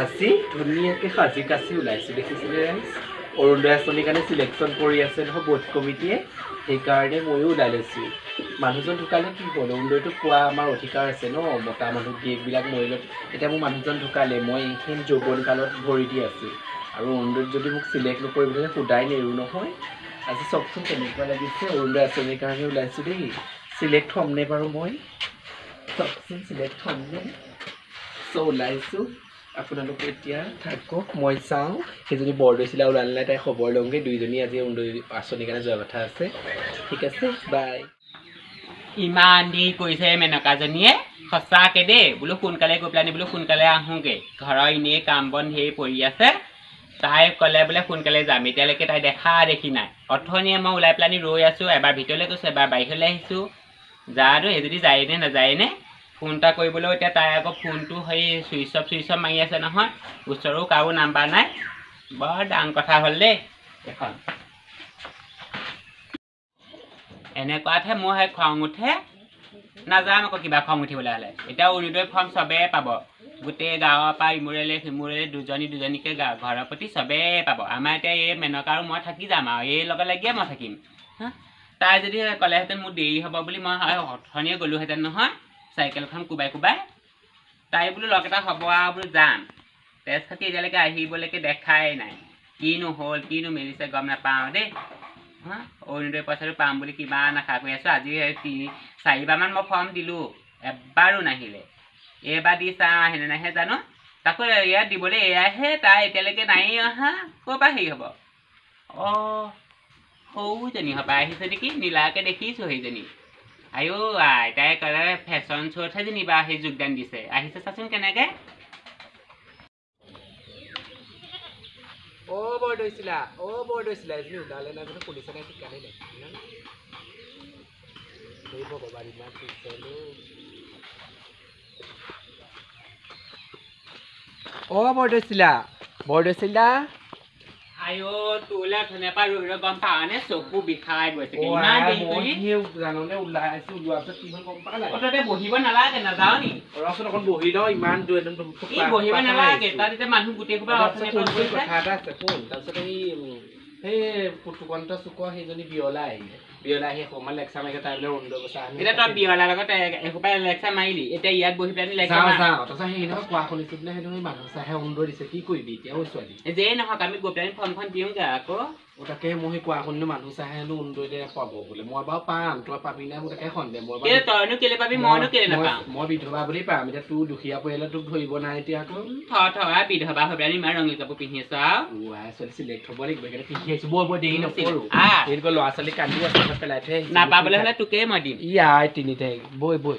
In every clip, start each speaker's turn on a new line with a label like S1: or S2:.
S1: আজি ধুনীয়াকৈ সাজি কাচি ওলাইছোঁ দেখিছিলে ৰাইজ অৰুণোদয় আঁচনিৰ কাৰণে চিলেকশ্যন কৰি আছে নহয় বোৰ্ড কমিটিয়ে সেইকাৰণে ময়ো ওলাই লৈছোঁ মানুহজন ঢুকালে কি হ'ল অৰুণোদয়টো পোৱা আমাৰ অধিকাৰ আছে ন মতা মানুহ গিৰিকবিলাক মৰিলত এতিয়া মোৰ মানুহজন ঢুকালে মই এইখিনি যৌৱন কালত ভৰি দি আছোঁ আৰু অৰুণোদয়ত যদি মোক চিলেক্ট নকৰিবলৈ সোধাই নেৰোঁ নহয় আজি চাওকচোন কেনেকুৱা লাগিছে অৰুণোদয় আঁচনিৰ কাৰণে ওলাইছোঁ দেই চিলেক্ট হ'মনে বাৰু মই চাওকচোন চিলেক্ট হ'মনে চ' ওলাইছোঁ আপোনালোকে এতিয়া থাকক মই চাওঁ সেইজনী বৰদৈচিলা ওলালে নাই তাই খবৰ লওঁগৈ দুইজনী আজি অৰুণোদয় আঁচনিৰ কাৰণে যোৱা কথা আছে ঠিক আছে বাই
S2: ইমান দেৰি কৰিছে মেনকাজনীয়ে সঁচাকৈ দেই বোলো সোনকালে গৈ পেলাই বোলো সোনকালে আহোঁগৈ ঘৰৰ এনেই কাম বন ধেৰ পৰি আছে তাই ক'লে বোলে সোনকালে যাম এতিয়ালৈকে তাই দেখা দেখি নাই অথনিয়ে মই ওলাই পেলাই ৰৈ আছোঁ এবাৰ ভিতৰলৈ গৈছোঁ এবাৰ বাহিৰলৈ আহিছোঁ জানো এই যদি যায়নে নাযায়নে ফোন এটা কৰিবলৈও এতিয়া তাই আকৌ ফোনটো সেই চুইচ অফ মাৰি আছে নহয় ওচৰো কাৰো নাম্বাৰ নাই বৰ ডাঙৰ কথা হ'ল দেই এখন এনেকুৱাতহে মোৰ সেই খং উঠে নাযাম আকৌ কিবা খং উঠিবলৈ হ'লে এতিয়া অৰুণোদয় ফৰ্ম চবেই পাব গোটেই গাঁৱৰ পৰা ইমূৰেলৈ সিমূৰেলৈ দুজনীকৈ ঘৰৰ প্ৰতি চবেই পাব আমাৰ এতিয়া এই মেনকা আৰু মই থাকি যাম আৰু এই লগে লাগিয়ে মই থাকিম হা তাই যদি ক'লেহেঁতেন মোৰ দেৰি হ'ব বুলি মই অথনিয়ে গ'লোহেঁতেন নহয় চাইকেলখন কোবাই তাই বোলো লগ এটা হ'ব আৰু বোলো যাম তেজ খাতি এতিয়ালৈকে আহিবলৈকে দেখাই নাই কিনো হ'ল কিনো মেলিছে গম নাপাওঁ দেই হা অৰুণোদয় পইচাটো পাম বুলি কিমান আশা কৰি আছোঁ আজি 4বাৰমান মই ফৰ্ম দিলোঁ এবাৰো নাহিলে এইবাৰ দি চাওঁ আহেনে নাহে জানো তাকো ইয়াত দিবলৈ এয়াহে তাই এতিয়ালৈকে নায়েই অহা ক'ৰ পৰা হেৰি হ'ব অঁ সৰুজনী হপাই আহিছে নেকি নীলাকৈ দেখিছোঁ সেইজনী আইও তাই ক'লে ফেশ্বন শ্ব'তহে যেনিবা সেই যোগদান দিছে আহিছে চাচোন কেনেকৈ বৰদৈচিলা এজনী ওলালে নাই বোলে পুলিচে নাই ঠিকানে নাই ভগৱান ইমান বৰদৈচিলা আইও তোলে অথনিৰ পৰা ৰৈ ৰৈ গম পাৱনে চকু বিষাই গৈছে জাননে ওলাই আছো ওলোৱাৰ পিছত কিমান গম পালা তহঁতে বহিব নালাগে নাযাওঁ নি ৰচোন অকণ বহি লওঁ ইমান বহিব নালাগে তাত এতিয়া মানুহ গোটেই সোপা কথা এটা আছে শুন তাৰপিছত সেই পুতুকন্ত চুক সেইজনী বিয়লা আহি অকণমান লেকচাৰ মাৰিছে তাই বোলে অৰুণোদয় পইচা এতিয়া তই বিয়লাৰ লগত এসোপাই লেকচাৰ মাৰিলি এতিয়া ইয়াত বহি পেলাই লেকচাৰ যাওঁ তাৰপিছত সেই নহয় কোৱা শুনিছোঁ বোলে সেইটো মানুহ চাহে অৰুণোদয় দিছে কি কৰিবি এতিয়া ছোৱালী যেই নহওক আমি গৈ পেলাই ফৰ্মখন দিওঁগৈ আকৌ তাকে মই কোৱা শুনিলোঁ মানুহ চাহে হেনো অৰুণোদয় পাব বোলে মই বাৰু পাম তই পাবি নাই মোৰ তাকে সন্দেহ মই তইনো কেলে পাবি মইনো কেলে নাপাম মই বিধৱা বুলি পাম এতিয়া তোৰ দুখীয়া পৰিয়ালে তোক ধৰিব নাই এতিয়া আকৌ থৰা বিধৱা হৈ পেলাই ইমান ৰঙীন কাপোৰ পিন্ধি আছো আৰু ছোৱালী চিলেক্ট হ'ব লাগিব সেইকাৰণে পিন্ধি আহিছোঁ বৰ দেৰি নকৰোঁ এনেকৈ ল'ৰা ছোৱালী কান্দি আছে পেলাই থৈ আহিছোঁ নাপাবলৈ হ'লে তোকেই মই দিম ইয়াই তিনি তাৰিখ বৈ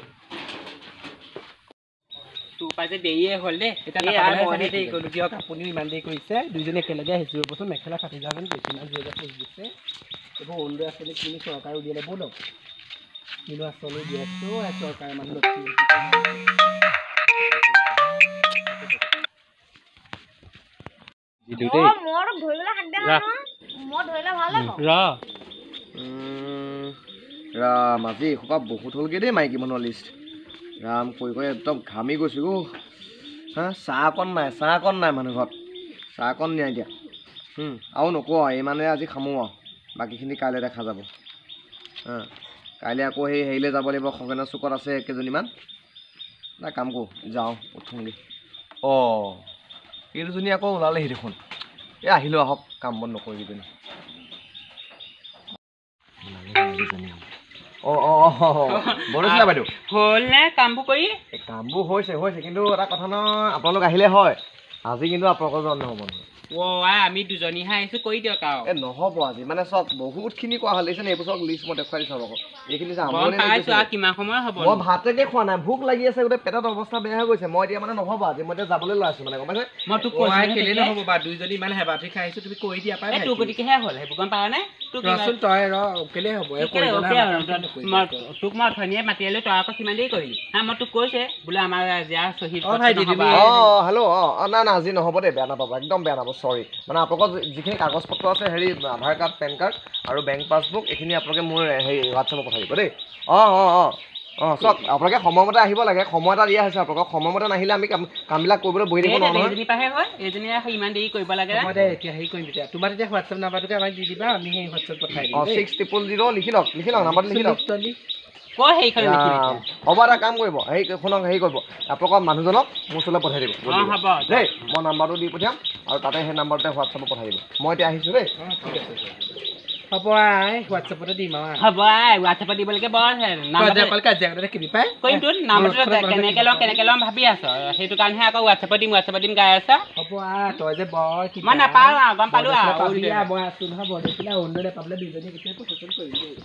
S2: তোৰ পৰা যে দেৰিয়ে হ'ল দেই দেৰি কৰিলোঁ দিয়ক আপুনিও ইমান দেৰি কৰিছে দুইজনী একেলগে আহিছোঁ ৰ'বচোন মেখেলা ফাটি যাওঁ যেন বেছি মাছ জেগা থৈ দিছে এইবোৰ অৰুণোদয় আঁচনি কিনো চৰকাৰে উলিয়ালে ব'লক কিনো আঁচনি দিয়াইছোঁ চৰকাৰে মানুহ
S3: ৰাম আজি এসোপা বহুত হ'লগৈ দেই মাইকী মানুহৰ লিষ্ট ৰাম কৈ একদম ঘামি গৈছোঁ হা চাহ অকণ নাই মানুহ ঘৰত চাহ অকণ নিয়াই দিয়া আৰু নকওঁ এই মানে আজি খামো আৰু বাকীখিনি কাইলৈ দেখা যাব কাইলৈ আকৌ সেই হেৰিলৈ যাব লাগিব খগেনৰ চুকত আছে কেইজনীমান নাই কাম কৰোঁ যাওঁ উঠোঁগৈ অঁ এই দুজনী আকৌ ওলালেহি দেখোন এই আহিলোঁ আহক কাম বন নকৰিবিজনী বৰদৈচিলা বাইদেউ হ'ল নে কামবোৰ কৰি কামবোৰ হৈছে কিন্তু এটা কথা নহয় আপোনালোক আহিলে হয় আজি কিন্তু আপোনালোকৰ জন নহ'ব নহয়
S2: আমি দুজনীহে আহিছোঁ কৰি দিয়ক আৰু
S3: নহ'ব আজি মানে চব বহুতখিনি কোৱা হ'ল দেখিছে এইবোৰ চব লিষ্ট মই দেখুৱাই দিছোঁ আকৌ এইখিনি
S2: কিমান সময় হ'ব
S3: মই ভাতকে খোৱা নাই ভোক লাগি আছে গোটেই পেটত অৱস্থা বেয়া হৈ গৈছে মই এতিয়া মানে নহ'ব আজি মই এতিয়া যাবলৈ লৈ আছোঁ মানে গম পাইছে
S2: মই তোক কেলে নহ'ব বা দুইজনী ইমান হেবাঠি খাই আহিছোঁ তুমি কৰি দিয়া পাই তোৰ গতিকেহে হ'ল সেইবোৰ গম পাৱ নে কেলে হ'ব তোক মই অথনিয়ে মাতি আহিলোঁ তই আকৌ কিমান দেৰি কৰিলি মই তোক কৈছে বোলে আমাৰ শ্বহীদ
S3: হেল্ল' না আজি নহ'ব দেই বেয়া নাপাব একদম বেয়া নাপাব চৰি মানে আপোনালোকৰ যিখিনি কাগজ পত্ৰ আছে হেৰি আধাৰ কাৰ্ড পেন কাৰ্ড আৰু বেংক পাছবুক এইখিনি আপোনালোকে মোৰ হেৰি হোৱাটছএপত পঠাই দিব দেই অঁ চক আপোনালোকে সময়মতে আহিব লাগে সময় এটা দিয়া হৈছে আপোনালোকক সময়মতে নাহিলে আমি কামবিলাক কৰিবলৈ বহি থাকিব নোৱাৰোঁ নহয়
S2: এইজনী পাহে হয় এইজনী ইমান দেৰি কৰিব লাগে
S1: মই এতিয়া হেৰি কৰিম তেতিয়া তোমাৰ তেতিয়া হোৱাটছএপ নাম্বাৰটোকে আমাক দি দিবা আমি সেই হোৱাটছএপ পঠাই দিম
S3: অঁ 6000 লিখি লওক নাম্বাৰটো লিখি লওক
S2: ক সেইখন লিখি
S3: হ'ব এটা কাম কৰিব শুনক হেৰি কৰিব আপোনালোকৰ মানুহজনক মোৰ ওচৰলৈ পঠাই দিব
S2: হ'ব
S3: দেই মই নাম্বাৰটো দি পঠিয়াম আৰু তাতে সেই নাম্বাৰটোতে হোৱাটছএপত পঠাই দিব মই এতিয়া আহিছোঁ দেই
S1: ঠিক আছে হ'ব হোৱাটছএপতে দিম
S2: হ'ব হোৱাটছএপত দিবলৈকে বৰ
S1: কাজিয়া কিনি পাই
S2: কৰিম তোৰ নাম্বাৰটো কেনেকৈ ল'ম ভাবি আছ সেইটো কাৰণেহে আকৌ হোৱাটছএপত দিম গাই আছ
S1: হ'ব তই যে বৰ
S2: মই নাপাওঁ গম পালোঁ
S1: মই আছোঁ নহয় বৰ দেখিলে অৰুণোদয় নাপাবলৈ দুইজনী কেতিয়া পচন্দ কৰিম দেই